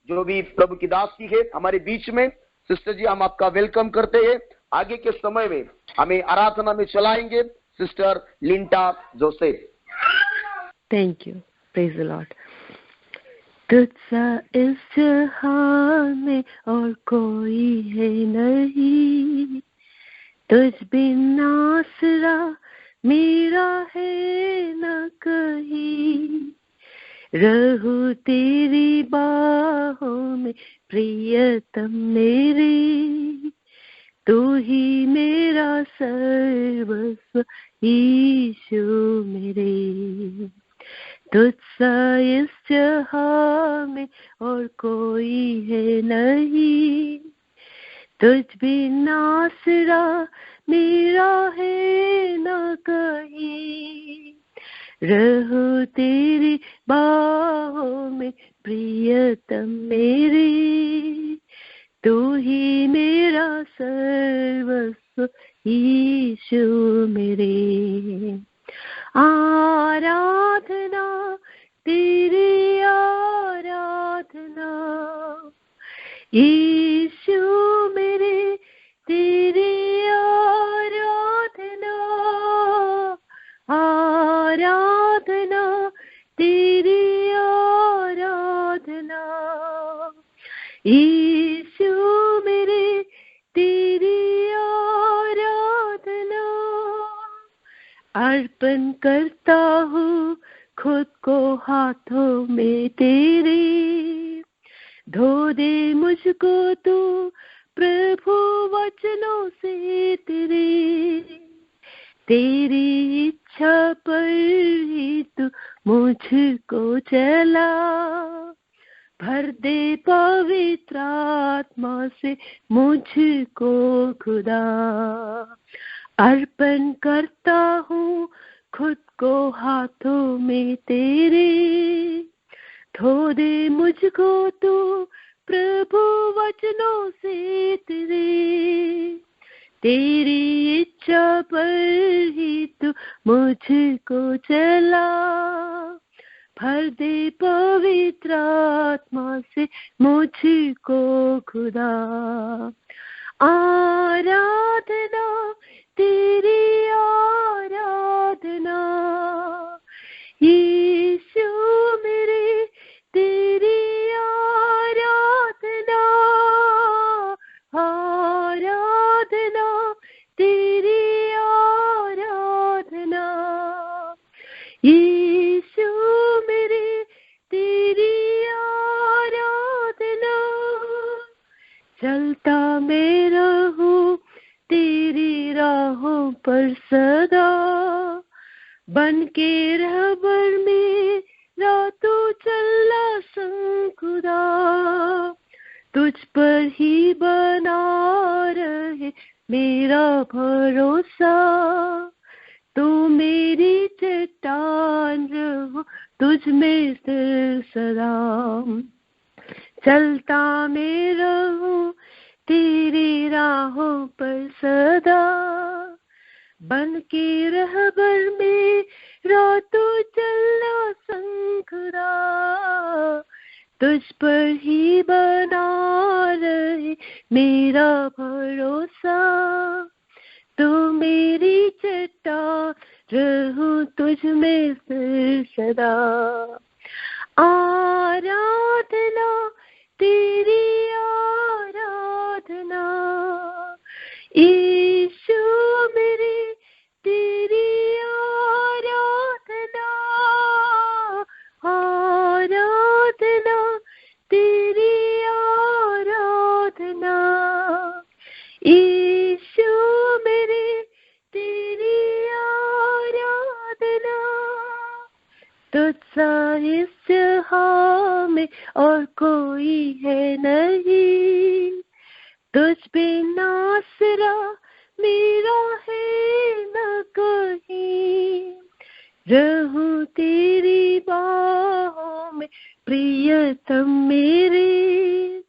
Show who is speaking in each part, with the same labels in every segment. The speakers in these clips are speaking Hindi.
Speaker 1: जो भी प्रभु की दासी है हमारे बीच में, सिस्टर जी हम आपका वेलकम करते हैं। आगे के समय में हमें आराधना में चलाएंगे sister Linta Joseph.
Speaker 2: Thank you, praise the Lord. तुझसा इस जहां में और कोई है नहीं, तुझ बिन आसरा मेरा है न कहीं। रहूं तेरी बाहों में प्रियतम मेरे, तू ही मेरा सर्वस्व यीशु मेरे। तुझसा इस जहां में और कोई है नहीं, तुझ बिन आसरा मेरा है न कहीं। रहूं तेरी बाहों में प्रियतम मेरे, तू ही मेरा सर्वस्व यीशु मेरे। आराधना तेरी आराधना यीशु मेरे, तेरी आराधना। आराधना तेरी आराधना यीशु मेरे, तेरी आराधना। अर्पण करता हूँ खुद को हाथों में तेरे, धो दे मुझको तू प्रभु वचनों से तेरे। तेरी इच्छा पर ही तू मुझको चला, भर दे पवित्र आत्मा से मुझको खुदा। अर्पण करता हूँ खुद को हाथों में तेरे, धो दे मुझको तू प्रभु वचनों से तेरे। तेरी इच्छा पर ही तू मुझको चला, भर दे पवित्र आत्मा से मुझको खुदा। आराधना तेरी आराधना यीशु मेरे, तेरी आराधना। आराधना तेरी आराधना यीशु मेरे, तेरी आराधना। चलता मैं रहूं तेरी राहों पर सदा, बन के रहबर मेरा तू चला संग खुदा। तुझ पर ही बना रहे मेरा भरोसा, तू मेरी चट्टान रहो तुझ में स्थिर सदा। चलता मैं रहूं तेरी राहों पर सदा, बन के रहबर मेरा तू चलना संग खुदा। तुझ पर ही बना रहे मेरा भरोसा, तू मेरी चट्टान रहूं तुझ में फिर सदा। आराधना तेरी आराधना यीशु मेरे, तेरी आराधना। आराधना तेरी आराधना यीशु मेरे, तेरी आराधना। तुझसा इस जहां में और कोई है नहीं, तुझ बिन आसरा मेरा है न कहीं। रहूं तेरी बाहों में प्रियतम मेरे,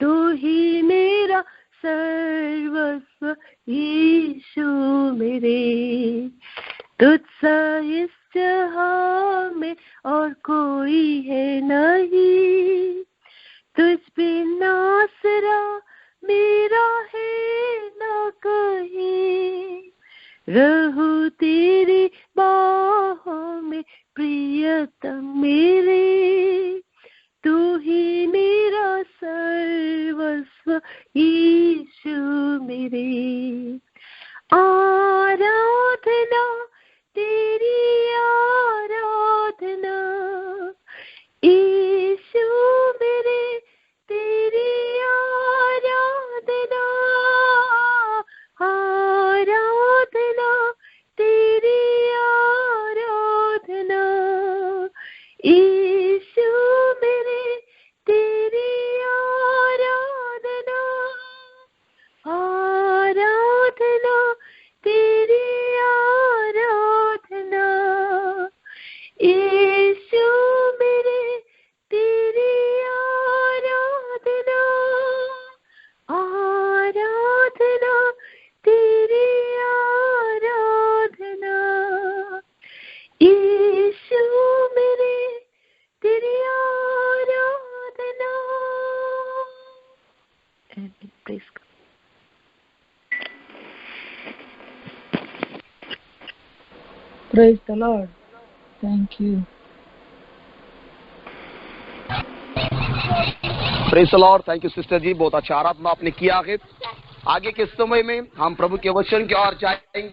Speaker 2: तू ही मेरा सर्वस्व यीशु मेरे। तुझसा इस जहां में और कोई है नहीं, रहूं तेरी बाहों में प्रियतम मेरे, तू ही मेरा सर्वस्व यीशु मेरे। आराधना तेरी आराधना यीशु मेरे, तेरी आराधना, आराधना तेरी आराधना यीशु मेरे, तेरी आराधना, आराधना तेरी आराधना यीशु मेरे, तेरी आराधना, आराधना तेरी आराधना यीशु मेरे, तेरी आराधना। Praise God.
Speaker 3: Praise the Lord. Thank you.
Speaker 1: Praise the Lord. Thank you sister ji, बहुत अच्छा आराधना आपने किया है। आगे के समय में हम प्रभु के वचन की ओर जाएंगे।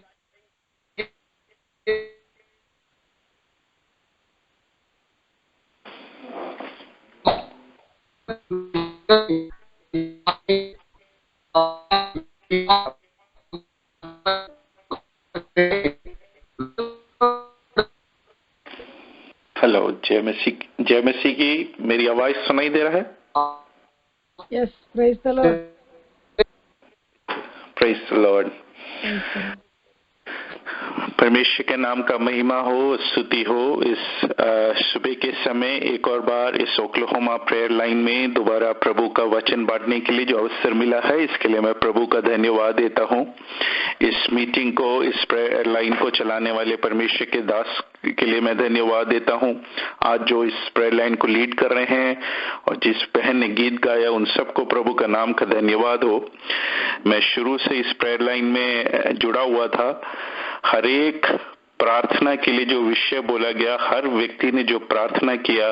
Speaker 4: हेलो, जय मसीह की। मेरी आवाज सुनाई दे रहा है?
Speaker 3: Yes, praise the Lord.
Speaker 4: Praise the Lord.
Speaker 3: Praise the Lord.
Speaker 4: परमेश्वर के नाम का महिमा हो, स्तुति हो। इस सुबह के समय एक और बार इस ओक्लाहोमा प्रेयर लाइन में दोबारा प्रभु का वचन बांटने के लिए जो अवसर मिला है, इसके लिए मैं प्रभु का धन्यवाद देता हूं। इस मीटिंग को, इस प्रेयर लाइन को चलाने वाले परमेश्वर के दास के लिए मैं धन्यवाद देता हूं। आज जो इस प्रेयर लाइन को लीड कर रहे हैं और जिस बहन ने गीत गाया, उन सबको प्रभु का नाम का धन्यवाद हो। मैं शुरू से इस प्रेयर लाइन में जुड़ा हुआ था। हर एक प्रार्थना के लिए जो विषय बोला गया, हर व्यक्ति ने जो प्रार्थना किया,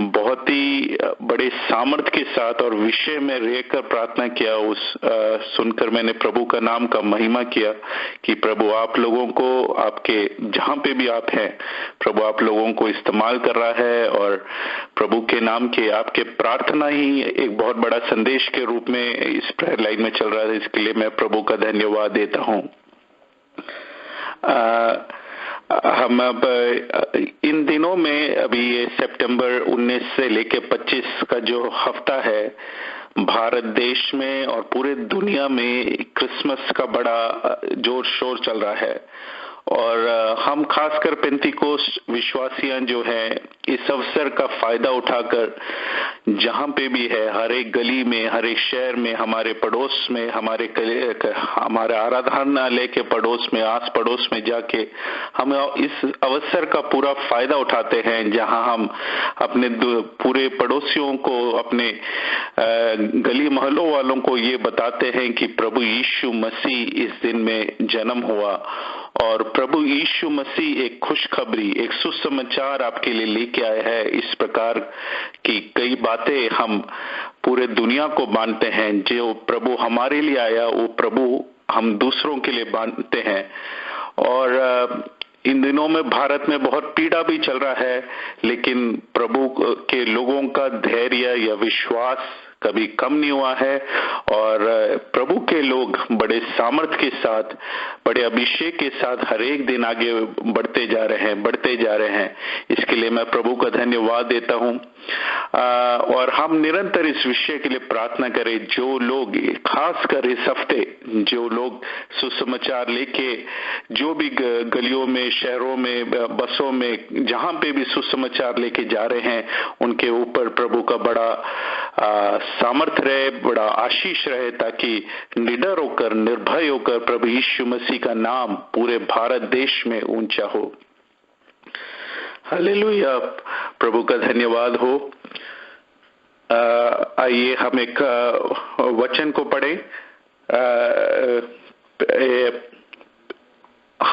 Speaker 4: बहुत ही बड़े सामर्थ के साथ और विषय में रहकर प्रार्थना किया। उस सुनकर मैंने प्रभु का नाम का महिमा किया कि प्रभु आप लोगों को, आपके जहां पे भी आप हैं, प्रभु आप लोगों को इस्तेमाल कर रहा है और प्रभु के नाम के आपके प्रार्थना ही एक बहुत बड़ा संदेश के रूप में इस प्रेयर लाइन में चल रहा है। इसके लिए मैं प्रभु का धन्यवाद देता हूं। हम अब इन दिनों में, अभी ये सितंबर 19 से लेके 25 का जो हफ्ता है, भारत देश में और पूरे दुनिया में क्रिसमस का बड़ा जोर शोर चल रहा है। और हम खासकर पेंतीकोस्ट विश्वासियां जो हैं, इस अवसर का फायदा उठाकर जहां पे भी है, हर एक गली में, हर एक शहर में, हमारे पड़ोस में, हमारे आराधनालय के पड़ोस में, आस पड़ोस में जाके हम इस अवसर का पूरा फायदा उठाते हैं, जहां हम अपने पूरे पड़ोसियों को, अपने गली मोहल्लों वालों को ये बताते हैं कि प्रभु यीशु मसीह इस दिन में जन्म हुआ। और प्रभु यीशु मसीह एक खुशखबरी, एक सुसमाचार आपके लिए लेके आया है। इस प्रकार की कई बातें हम पूरे दुनिया को बांटते हैं। जो प्रभु हमारे लिए आया, वो प्रभु हम दूसरों के लिए बांटते हैं। और इन दिनों में भारत में बहुत पीड़ा भी चल रहा है, लेकिन प्रभु के लोगों का धैर्य या विश्वास कभी कम नहीं हुआ है। और प्रभु के लोग बड़े सामर्थ के साथ, बड़े अभिषेक के साथ हर एक दिन आगे बढ़ते जा रहे हैं। इसके लिए मैं प्रभु का धन्यवाद देता हूं। और हम निरंतर इस विषय के लिए प्रार्थना करें। जो लोग, खासकर इस हफ्ते जो लोग सुसमाचार लेके, जो भी गलियों में, शहरों में, बसों में, जहां पे भी सुसमाचार लेके जा रहे हैं, उनके ऊपर प्रभु का बड़ा सामर्थ रहे, बड़ा आशीष रहे, ताकि निडर होकर, निर्भय होकर प्रभु यीशु मसीह का नाम पूरे भारत देश में ऊंचा हो। हालेलुया, प्रभु का धन्यवाद हो। आइए हम एक वचन को पढ़ें।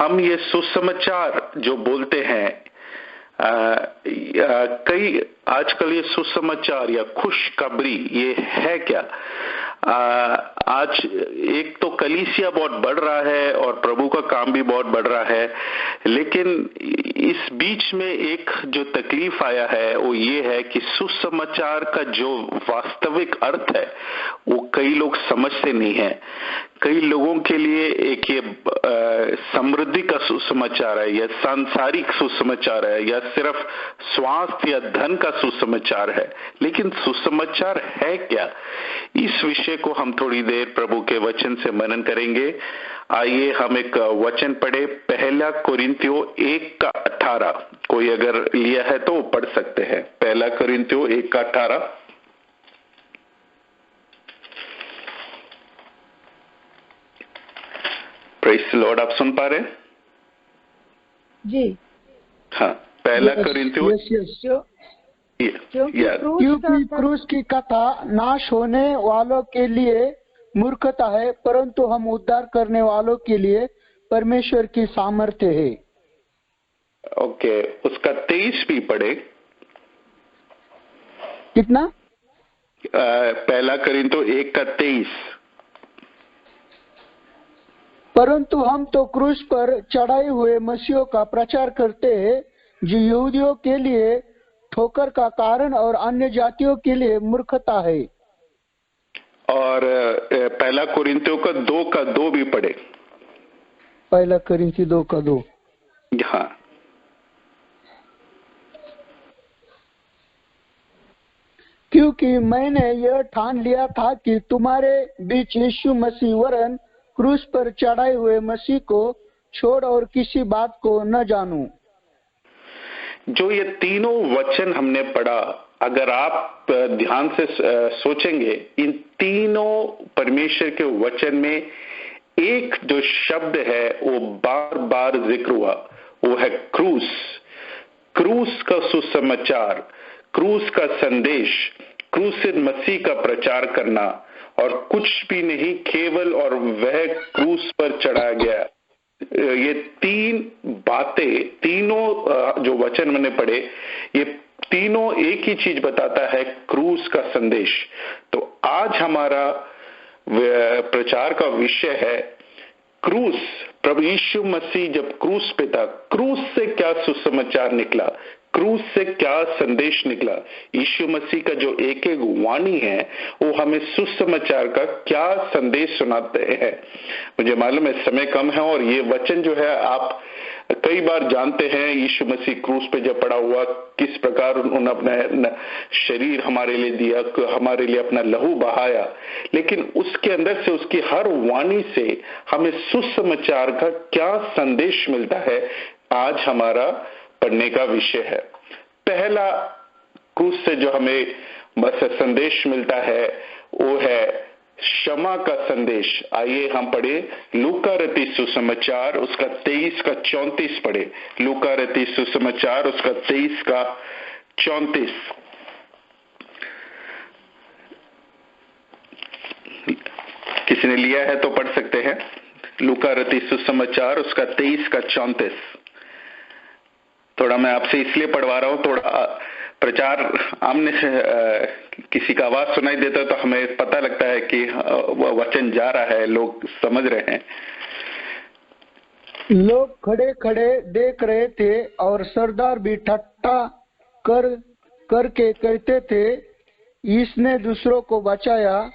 Speaker 4: हम ये सुसमाचार जो बोलते हैं, कई आजकल ये सुसमाचार या खुशखबरी ये है क्या? आज एक तो कलीसिया बहुत बढ़ रहा है और प्रभु का काम भी बहुत बढ़ रहा है, लेकिन इस बीच में एक जो तकलीफ आया है वो ये है कि सुसमाचार का जो वास्तविक अर्थ है वो कई लोग समझते नहीं है। कई लोगों के लिए एक ये समृद्धि का सुसमाचार है या सांसारिक सुसमाचार है या सिर्फ स्वास्थ्य या धन का सुसमाचार है, लेकिन सुसमाचार है क्या? इस विषय को हम थोड़ी देर प्रभु के वचन से मनन करेंगे। आइए हम एक वचन पढ़े, पहला कोरिन्थियों 1:18। कोई अगर लिया है तो पढ़ सकते हैं। पहला कोरिन्थियों 1:18। Praise the Lord. आप सुन पा रहे हैं?
Speaker 3: जी
Speaker 4: हाँ, पहला कोरिन्थियों।
Speaker 5: क्योंकि क्रूस की कथा नाश होने वालों के लिए मूर्खता है, परंतु हम उद्धार करने वालों के लिए परमेश्वर की सामर्थ्य है।
Speaker 4: ओके, उसका 23 भी पढ़े।
Speaker 5: कितना?
Speaker 4: पहला कोरिन्थियों 1:23।
Speaker 5: परंतु हम तो क्रूस पर चढ़ाए हुए मसीहों का प्रचार करते हैं, जो यहूदियों के लिए ठोकर का कारण और अन्य जातियों के लिए मूर्खता है।
Speaker 4: और पहला कोरिन्थियों का 2:2 भी पढ़े।
Speaker 5: पहला कोरिन्थियों 2:2।
Speaker 4: हाँ,
Speaker 5: क्योंकि मैंने यह ठान लिया था कि तुम्हारे बीच यीशु मसीह वरन क्रूस पर चढ़ाए हुए मसीह को छोड़ और किसी बात को न जानूं।
Speaker 4: जो ये तीनों वचन हमने पढ़ा, अगर आप ध्यान से सोचेंगे, इन तीनों परमेश्वर के वचन में एक जो शब्द है वो बार बार जिक्र हुआ, वो है क्रूस। क्रूस का सुसमाचार, क्रूस का संदेश, क्रूसित मसीह का प्रचार करना, और कुछ भी नहीं, केवल और वह क्रूस पर चढ़ाया गया। ये तीन बातें, तीनों जो वचन मैंने पढ़े, ये तीनों एक ही चीज बताता है, क्रूस का संदेश। तो आज हमारा प्रचार का विषय है क्रूस। प्रभु यीशु मसीह जब क्रूस पे था, क्रूस से क्या सुसमाचार निकला, क्रूस से क्या संदेश निकला, यीशु मसीह का जो एक एक वाणी है वो हमें सुसमाचार का क्या संदेश सुनाते हैं। मुझे मालूम है समय कम है और ये वचन जो है आप कई बार जानते हैं। यीशु मसीह क्रूस पे जब पड़ा हुआ, किस प्रकार उन्होंने अपना शरीर हमारे लिए दिया, हमारे लिए अपना लहू बहाया, लेकिन उसके अंदर से, उसकी हर वाणी से हमें सुसमाचार का क्या संदेश मिलता है, आज हमारा पढ़ने का विषय है। पहला क्रूस से जो हमें बस संदेश मिलता है वो है क्षमा का संदेश। आइए हम पढ़े लूका रचित सुसमाचार, उसका 23 का 34 पढ़े। लूका रचित सुसमाचार, उसका 23 का 34। किसी ने लिया है तो पढ़ सकते हैं। लूका रचित सुसमाचार, उसका 23 का 34। थोड़ा मैं आपसे इसलिए पढ़वा रहा हूं, थोड़ा प्रचार आमने से किसी का आवाज सुनाई देता तो हमें पता लगता है कि वचन जा रहा है, लोग समझ रहे हैं।
Speaker 5: लोग खड़े खड़े देख रहे थे और सरदार भी ठट्ठा करके कहते थे, इसने दूसरों को बचाया।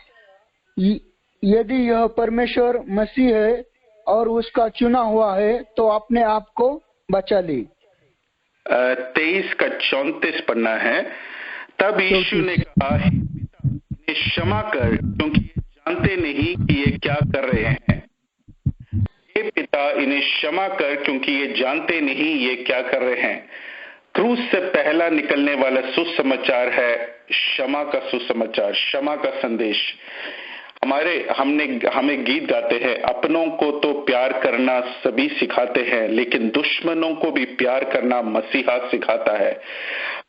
Speaker 5: यदि यह परमेश्वर मसीह है और उसका चुना हुआ है तो अपने आप को बचा ले।
Speaker 4: 23 का 34 पढ़ना है। तब यीशु ने कहा, इन्हें क्षमा कर, क्योंकि ये जानते नहीं कि ये क्या कर रहे हैं। हे पिता, इन्हें क्षमा कर, क्योंकि ये जानते नहीं ये क्या कर रहे हैं। क्रूस से पहला निकलने वाला सुसमाचार है क्षमा का सुसमाचार, क्षमा का संदेश। हमें गीत गाते हैं, अपनों को तो प्यार करना सभी सिखाते हैं, लेकिन दुश्मनों को भी प्यार करना मसीहा सिखाता है।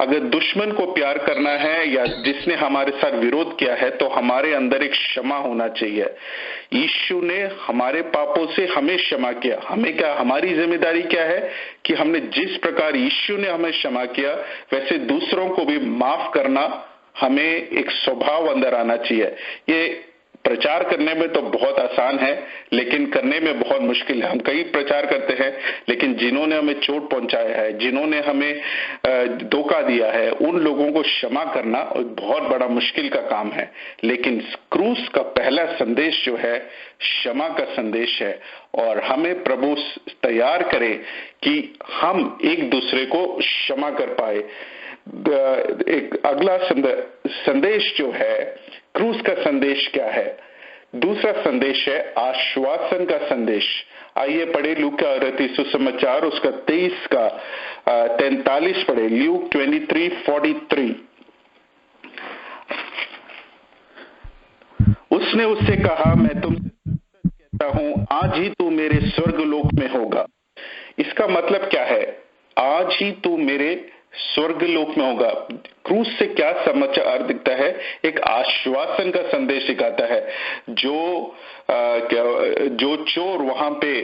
Speaker 4: अगर दुश्मन को प्यार करना है या जिसने हमारे साथ विरोध किया है तो हमारे अंदर एक क्षमा होना चाहिए। यीशु ने हमारे पापों से हमें क्षमा किया। हमें क्या, हमारी जिम्मेदारी क्या है कि हमने जिस प्रकार यीशु ने हमें क्षमा किया वैसे दूसरों को भी माफ करना हमें एक स्वभाव अंदर आना चाहिए। ये प्रचार करने में तो बहुत आसान है लेकिन करने में बहुत मुश्किल है। हम कई प्रचार करते हैं लेकिन जिन्होंने हमें चोट पहुंचाया है, जिन्होंने हमें धोखा दिया है, उन लोगों को क्षमा करना बहुत बड़ा मुश्किल का काम है। लेकिन क्रूस का पहला संदेश जो है क्षमा का संदेश है और हमें प्रभु तैयार करे कि हम एक दूसरे को क्षमा कर पाए। एक अगला संदेश जो है क्रूस का संदेश क्या है? दूसरा संदेश है आश्वासन का संदेश। आइए पढ़े लूका रति सुसमाचार उसका 23 का 43 पढ़े। ल्यूक 23:43। उसने उससे कहा, मैं तुमसे सच कहता हूं आज ही तू मेरे स्वर्ग लोक में होगा। इसका मतलब क्या है? आज ही तू मेरे स्वर्ग लोक में होगा। क्रूस से क्या समाचार दिखता है? एक आश्वासन का संदेश दिखाता है। जो चोर वहां पे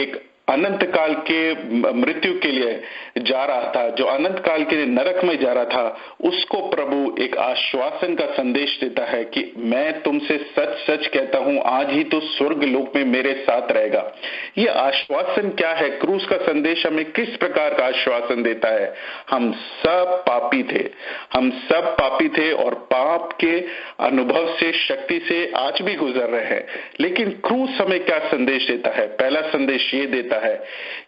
Speaker 4: एक अनंत काल के मृत्यु के लिए जा रहा था, जो अनंत काल के लिए नरक में जा रहा था, उसको प्रभु एक आश्वासन का संदेश देता है कि मैं तुमसे सच सच कहता हूं आज ही तो स्वर्ग लोक में मेरे साथ रहेगा। ये आश्वासन क्या है? क्रूस का संदेश हमें किस प्रकार का आश्वासन देता है? हम सब पापी थे, हम सब पापी थे और पाप के अनुभव से, शक्ति से आज भी गुजर रहे हैं। लेकिन क्रूस हमें क्या संदेश देता है? पहला संदेश ये देता है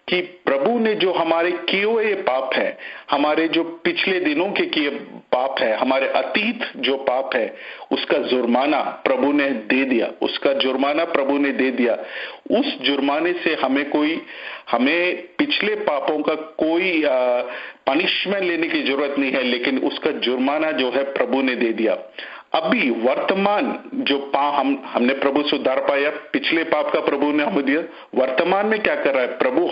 Speaker 4: कि प्रभु ने जो हमारे किए हुए पाप है, हमारे जो पिछले दिनों के किए पाप है, हमारे अतीत जो पाप है, उसका जुर्माना प्रभु ने दे दिया। उसका जुर्माना प्रभु ने दे दिया। उस जुर्माने से हमें पिछले पापों का कोई पनिशमेंट लेने की जरूरत नहीं है, लेकिन उसका जुर्माना जो है प्रभु ने दे दिया। अभी वर्तमान जो पाप हमने प्रभु से उद्धार पाया, पिछले पाप का प्रभु ने हमें दिया। वर्तमान में क्या कर रहा है प्रभु?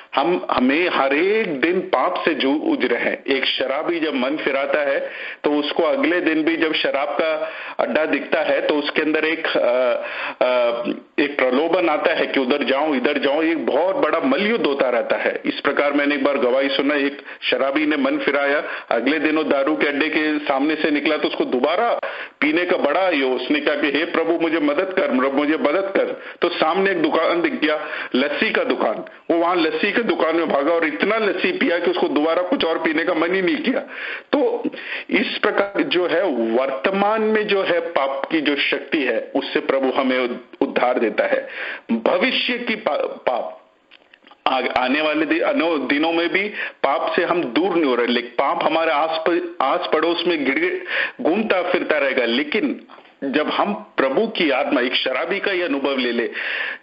Speaker 4: हमें हर एक दिन पाप से जूझ रहे हैं। एक शराबी जब मन फिराता है तो उसको अगले दिन भी जब शराब का अड्डा दिखता है तो उसके अंदर एक प्रलोभन आता है कि उधर जाऊं इधर जाऊं। एक बहुत बड़ा मलयुद्ध होता रहता है। इस प्रकार मैंने एक बार गवाही सुना, एक शराबी ने मन फिराया, अगले दिन वो दारू के अड्डे के सामने से निकला तो उसको दोबारा पीने का बड़ा यो। उसने कहा कि हे प्रभु मुझे मदद कर, मुझे मदद कर। तो सामने एक दुकान दिख गया, लस्सी का दुकान। वो वहां लस्सी के दुकान में भागा और इतना लस्सी पिया कि उसको दोबारा कुछ और पीने का मन ही नहीं किया। तो इस प्रकार जो है वर्तमान में जो है पाप की जो शक्ति है उससे प्रभु हमें उद्धार देता है। भविष्य की पाप आने वाले दिनों में भी पाप से हम दूर नहीं हो रहे, लेकिन पाप हमारे आस पड़ोस में घूमता फिरता रहेगा। लेकिन जब हम प्रभु की आत्मा, एक शराबी का ही अनुभव ले ले,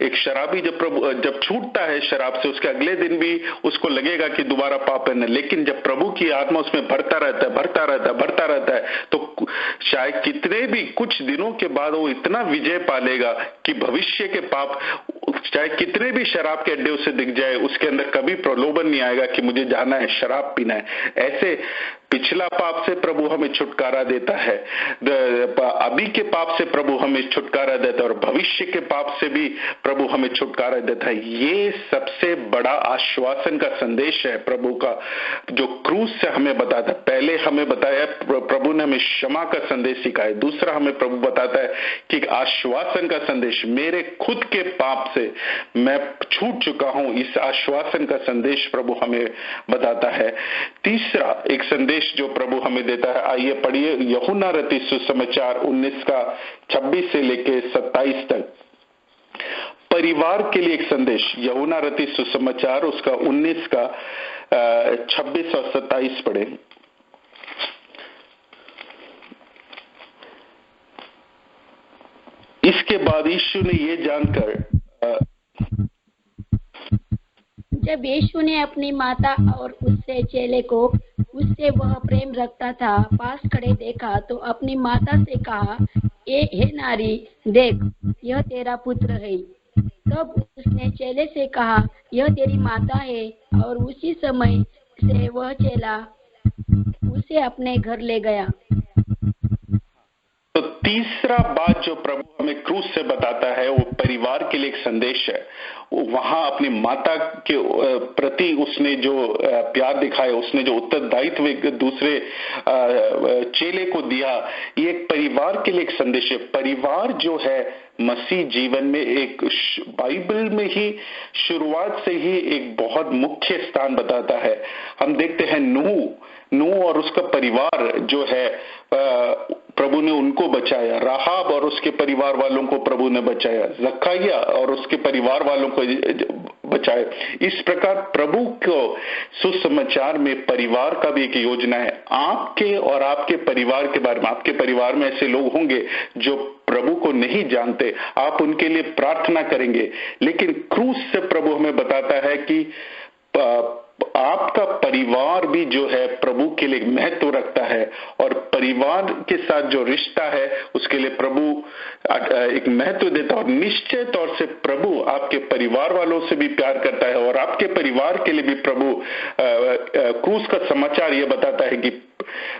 Speaker 4: एक शराबी जब छूटता है शराब से, उसके अगले दिन भी उसको लगेगा कि दोबारा पाप है, लेकिन जब प्रभु की आत्मा उसमें भरता रहता है तो शायद कितने भी कुछ दिनों के बाद वो इतना विजय पा लेगा कि भविष्य के पाप चाहे कितने भी शराब के अड्डे उसे दिख जाए, उसके अंदर कभी प्रलोभन नहीं आएगा कि मुझे जाना है, शराब पीना है। ऐसे पिछला पाप से प्रभु हमें छुटकारा देता है, अभी के पाप से प्रभु हमें छुटकारा देता है और भविष्य के पाप से भी प्रभु हमें छुटकारा देता है। ये सबसे बड़ा आश्वासन का संदेश है प्रभु का, जो क्रूस से हमें बताता है। पहले हमें बताया प्रभु ने हमें क्षमा का संदेश सिखाया, दूसरा हमें प्रभु बताता है कि आश्वासन का संदेश, मेरे खुद के पाप से मैं छूट चुका हूं, इस आश्वासन का संदेश प्रभु हमें बताता है। तीसरा एक संदेश जो प्रभु हमें देता है, आइए पढ़िए यूहन्ना रचित सुसमाचार 19 का 26 से लेके 27 तक। परिवार के लिए एक संदेश, यूहन्ना रचित सुसमाचार उसका 19 का 26 और 27 पढ़े। इसके बाद यीशु ने ये जानकर,
Speaker 2: जब यीशु ने अपनी माता और उससे चेले को उससे वह प्रेम रखता था पास खड़े देखा तो अपनी माता से कहा, हे नारी, देख यह तेरा पुत्र है। तब उसने चेले से कहा, यह तेरी माता है। और उसी समय से वह चेला उसे अपने घर ले गया।
Speaker 4: तो तीसरा बात जो प्रभु हमें क्रूस से बताता है वो परिवार के लिए एक संदेश है। वहां अपनी माता के प्रति उसने जो प्यार दिखाया, उसने जो उत्तरदायित्व एक दूसरे चेले को दिया, ये एक परिवार के लिए एक संदेश है। परिवार जो है मसीह जीवन में एक बाइबल में ही शुरुआत से ही एक बहुत मुख्य स्थान बताता है। हम देखते हैं नूह और उसका परिवार जो है प्रभु ने उनको बचाया, राहाब और उसके परिवार वालों को प्रभु ने बचाया, जक्करिया और उसके परिवार वालों को बचाया। इस प्रकार प्रभु को सुसमाचार में परिवार का भी एक योजना है। आपके और आपके परिवार के बारे में, आपके परिवार में ऐसे लोग होंगे जो प्रभु को नहीं जानते, आप उनके लिए प्रार्थना करेंगे, लेकिन क्रूस से प्रभु हमें बताता है कि आपका परिवार भी जो है प्रभु के लिए महत्व रखता है, और परिवार के साथ जो रिश्ता है उसके लिए प्रभु एक महत्व देता है। और निश्चय तौर से प्रभु आपके परिवार वालों से भी प्यार करता है, और आपके परिवार के लिए भी प्रभु क्रूस का समाचार यह बताता है कि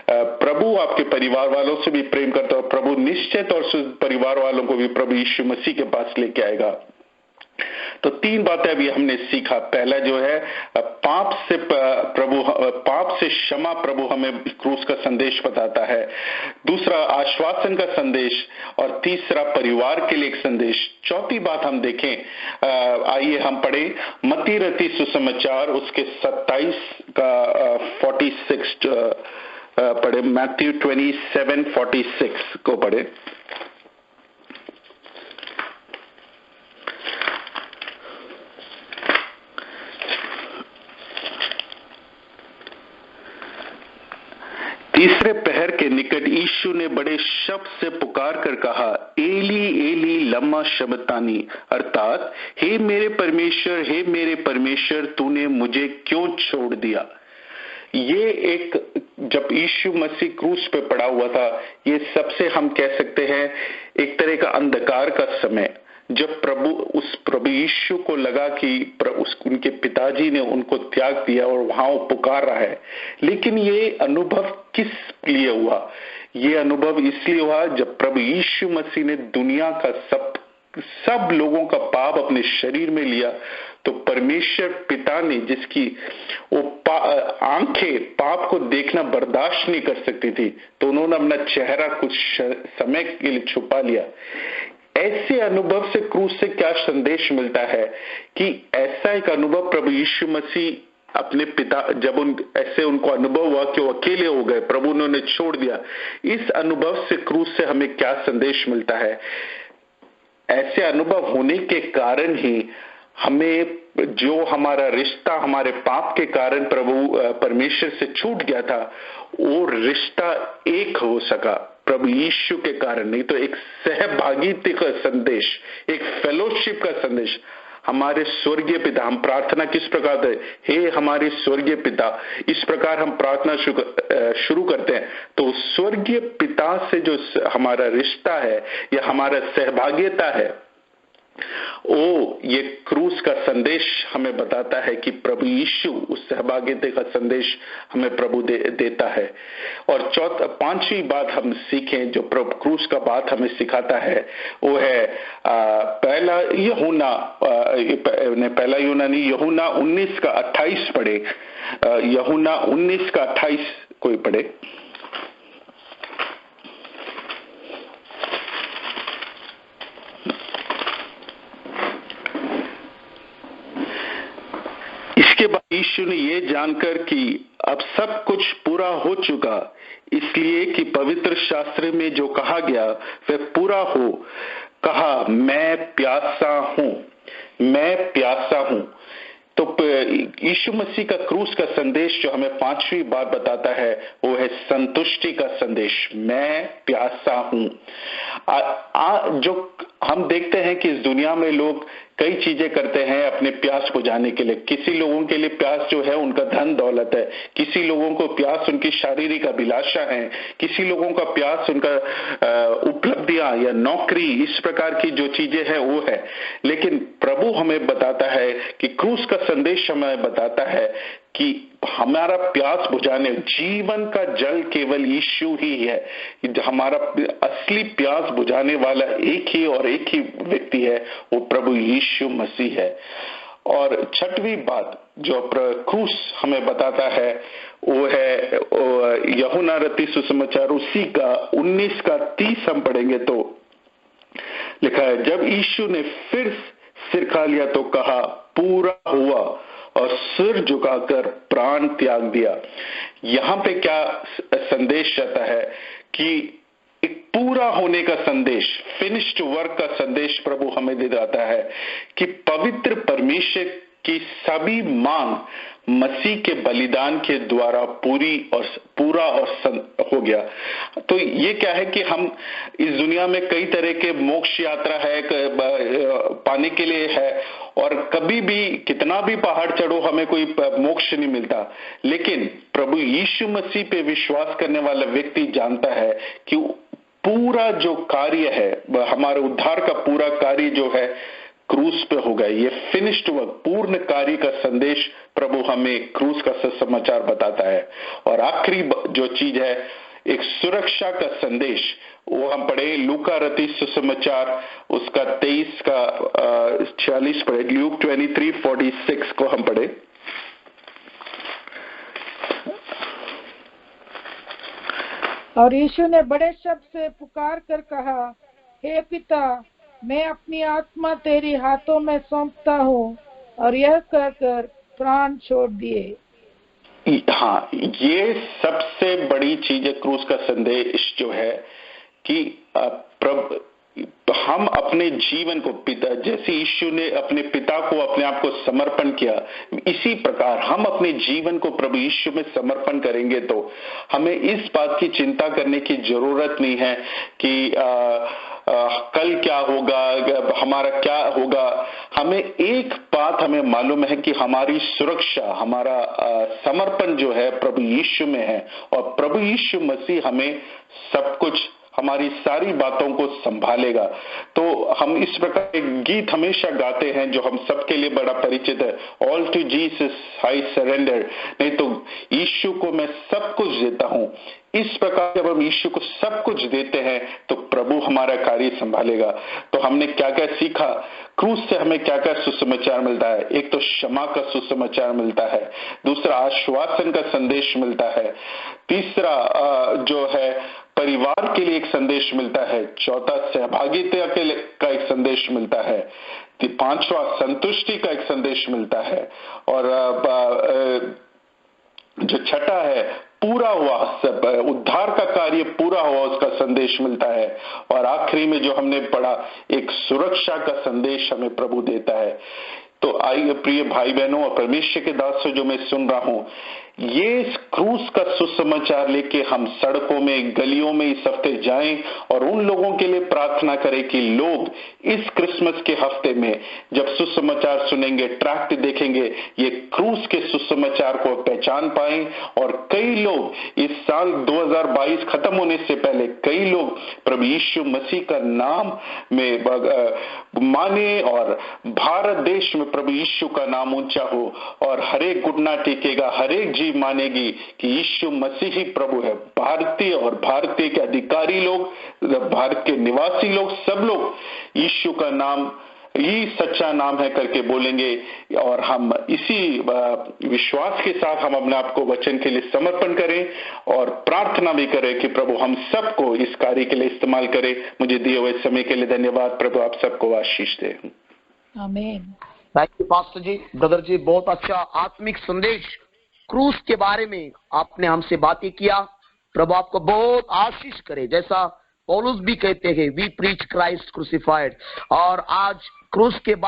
Speaker 4: प्रभु आपके परिवार वालों से भी प्रेम करता है, और प्रभु निश्चय तौर से परिवार वालों को भी प्रभु यीशु मसीह के पास लेके आएगा। तो तीन बातें अभी हमने सीखा। पहला जो है पाप से क्षमा प्रभु हमें क्रूस का संदेश बताता है। दूसरा आश्वासन का संदेश, और तीसरा परिवार के लिए एक संदेश। चौथी बात हम देखें, आइए हम पढ़े मत्ती रचित सुसमाचार उसके 27 का 46 पढ़े, मैथ्यू 27:46 को पढ़े। तीसरे पहर के निकट यीशु ने बड़े शब्द से पुकार कर कहा, एली एली लम्मा शबतानी, अर्थात हे मेरे परमेश्वर तूने मुझे क्यों छोड़ दिया। ये एक, जब यीशु मसीह क्रूस पे पड़ा हुआ था, ये सबसे हम कह सकते हैं एक तरह का अंधकार का समय, जब प्रभु यीशु को लगा कि उनके पिताजी ने उनको त्याग दिया और वहां वो पुकार रहा है। लेकिन ये अनुभव किस लिए हुआ? ये अनुभव इसलिए हुआ जब प्रभु यीशु मसीह ने दुनिया का सब लोगों का पाप अपने शरीर में लिया, तो परमेश्वर पिता ने, जिसकी वो आंखें पाप को देखना बर्दाश्त नहीं कर सकती थी, तो उन्होंने अपना चेहरा कुछ समय के लिए छुपा लिया। ऐसे अनुभव से क्रूस से क्या संदेश मिलता है कि ऐसा एक अनुभव प्रभु यीशु मसीह अपने पिता, जब ऐसे उनको अनुभव हुआ कि वो अकेले हो गए, प्रभु ने उन्हें छोड़ दिया, इस अनुभव से क्रूस से हमें क्या संदेश मिलता है? ऐसे अनुभव होने के कारण ही हमें जो हमारा रिश्ता हमारे पाप के कारण परमेश्वर से छूट गया था, वो रिश्ता एक हो सका प्रभु यीशु के कारण। नहीं तो एक सहभागिता का संदेश, एक फेलोशिप का संदेश। हमारे स्वर्गीय पिता, हम प्रार्थना किस प्रकार है, हे हमारे स्वर्गीय पिता, इस प्रकार हम प्रार्थना शुरू करते हैं। तो स्वर्गीय पिता से जो हमारा रिश्ता है या हमारा सहभागिता है, ये क्रूस का संदेश हमें बताता है कि प्रभु यीशु उस सहभागिता का संदेश हमें प्रभु देता है। और पांचवी बात हम सीखें जो प्रभु क्रूस का बात हमें सिखाता है, वो है पहला यूहन्ना 19 का 28 पढ़े। यूहन्ना 19 का 28 कोई पढ़े। इसके बाद यीशु ने ये जानकर कि अब सब कुछ पूरा हो चुका, इसलिए कि पवित्र शास्त्र में जो कहा गया वह पूरा हो, कहा मैं प्यासा हूं। तो यीशु मसीह का क्रूस का संदेश जो हमें पांचवी बात बताता है, वो है संतुष्टि का संदेश। मैं प्यासा हूं। जो हम देखते हैं कि इस दुनिया में लोग कई चीजें करते हैं अपने प्यास बुझाने के लिए। किसी लोगों के लिए प्यास जो है उनका धन दौलत है, किसी लोगों को प्यास उनकी शारीरिक अभिलाषा है, किसी लोगों का प्यास उनका उपलब्धियां या नौकरी, इस प्रकार की जो चीजें हैं वो है। लेकिन प्रभु हमें बताता है कि क्रूस का संदेश हमें बताता है कि हमारा प्यास बुझाने, जीवन का जल केवल यीशु ही है। हमारा असली प्यास बुझाने वाला एक ही और एक ही व्यक्ति है, वो प्रभु यीशु मसीह है। और छठवीं बात जो क्रूस हमें बताता है वो है यूहन्ना रचित सुसमाचार उसी का 19 का 30 हम पढ़ेंगे तो लिखा है, जब यीशु ने फिर सिर खा लिया तो कहा पूरा हुआ, और सिर झुकाकर प्राण त्याग दिया। यहां पे क्या संदेश आता है कि एक पूरा होने का संदेश, फिनिश्ड वर्क का संदेश प्रभु हमें दे जाता है कि पवित्र परमेश्वर की सभी मांग मसीह के बलिदान के द्वारा पूरा और हो गया। तो ये क्या है कि हम इस दुनिया में कई तरह के मोक्ष यात्रा है पाने के लिए है, और कभी भी कितना भी पहाड़ चढ़ो हमें कोई मोक्ष नहीं मिलता। लेकिन प्रभु यीशु मसीह पे विश्वास करने वाला व्यक्ति जानता है कि पूरा जो कार्य है, हमारे उद्धार का पूरा कार्य जो है क्रूस पे हो गया। ये फिनिश्ड वर्क, पूर्ण कार्य का संदेश प्रभु हमें क्रूस का सुसमाचार बताता है। और आखिरी जो चीज है, एक सुरक्षा का संदेश, वो हम पढ़े लूका रचित सुसमाचार उसका 23 का 46 पढ़े, ल्यूक 23:46 को हम पढ़े।
Speaker 3: और यीशु ने बड़े शब्द से पुकार कर कहा, हे पिता, मैं अपनी आत्मा तेरी हाथों में सौंपता हूँ। और यह कहकर प्राण छोड़ दिए।
Speaker 4: हाँ, ये सबसे बड़ी चीज है क्रूस का संदेश जो है कि प्रभु हम अपने जीवन को पिता, जैसे यीशु ने अपने पिता को अपने आप को समर्पण किया, इसी प्रकार हम अपने जीवन को प्रभु यीशु में समर्पण करेंगे तो हमें इस बात की चिंता करने की जरूरत नहीं है कि कल क्या होगा, हमारा क्या होगा। हमें एक बात हमें मालूम है कि हमारी सुरक्षा, हमारा समर्पण जो है प्रभु यीशु में है, और प्रभु यीशु मसीह हमें सब कुछ, हमारी सारी बातों को संभालेगा। तो हम इस प्रकार एक गीत हमेशा गाते हैं जो हम सबके लिए बड़ा परिचित है, all to Jesus I surrender, नहीं तो यीशु को मैं सब कुछ देता हूं। इस प्रकार जब हम यीशु को सब कुछ देते हैं तो प्रभु हमारा कार्य संभालेगा। तो हमने क्या क्या सीखा क्रूस से, हमें क्या क्या सुसमाचार मिलता है? एक तो क्षमा का सुसमाचार मिलता है, दूसरा आश्वासन का संदेश मिलता है, तीसरा जो है परिवार के लिए एक संदेश मिलता है, चौथा सहभागिता का एक संदेश मिलता है, पांचवा संतुष्टि का एक संदेश मिलता है, और जो छठा है पूरा हुआ, सब उद्धार का कार्य पूरा हुआ उसका संदेश मिलता है, और आखिरी में जो हमने पढ़ा एक सुरक्षा का संदेश हमें प्रभु देता है। तो आइए प्रिय भाई बहनों और परमेश्वर के दासों, जो मैं सुन रहा हूं, ये क्रूस का सुसमाचार लेके हम सड़कों में, गलियों में इस हफ्ते जाएं और उन लोगों के लिए प्रार्थना करें कि लोग इस क्रिसमस के हफ्ते में जब सुसमाचार सुनेंगे, ट्रैक्ट देखेंगे, ये क्रूस के सुसमाचार को पहचान पाएं, और कई लोग इस साल 2022 खत्म होने से पहले कई लोग प्रभु यीशु मसीह का नाम में माने, और भारत देश में प्रभु यीशु का नाम ऊंचा हो, और हरेक घुटना टेकेगा, हरेक जी मानेगी कि यीशु मसीह ही प्रभु है। भारतीय और भारतीय के अधिकारी लोग, भारत के निवासी लोग, सब लोग यीशु का नाम ही सच्चा नाम है करके बोलेंगे, और हम इसी विश्वास के साथ हम अपने आप को वचन के लिए समर्पण करें और प्रार्थना भी करें कि प्रभु हम सबको इस कार्य के लिए इस्तेमाल करे। मुझे दिए हुए समय के लिए धन्यवाद। प्रभु आप सबको आशीष दे।
Speaker 3: आमीन।
Speaker 1: Thank you pastor ji, brother ji, बहुत अच्छा आत्मिक संदेश क्रूस के बारे में आपने हमसे बातें किया। प्रभु आपको बहुत आशीष करे। जैसा पौलुस भी कहते हैं, वी प्रीच क्राइस्ट क्रूसिफाइड, और आज क्रूस के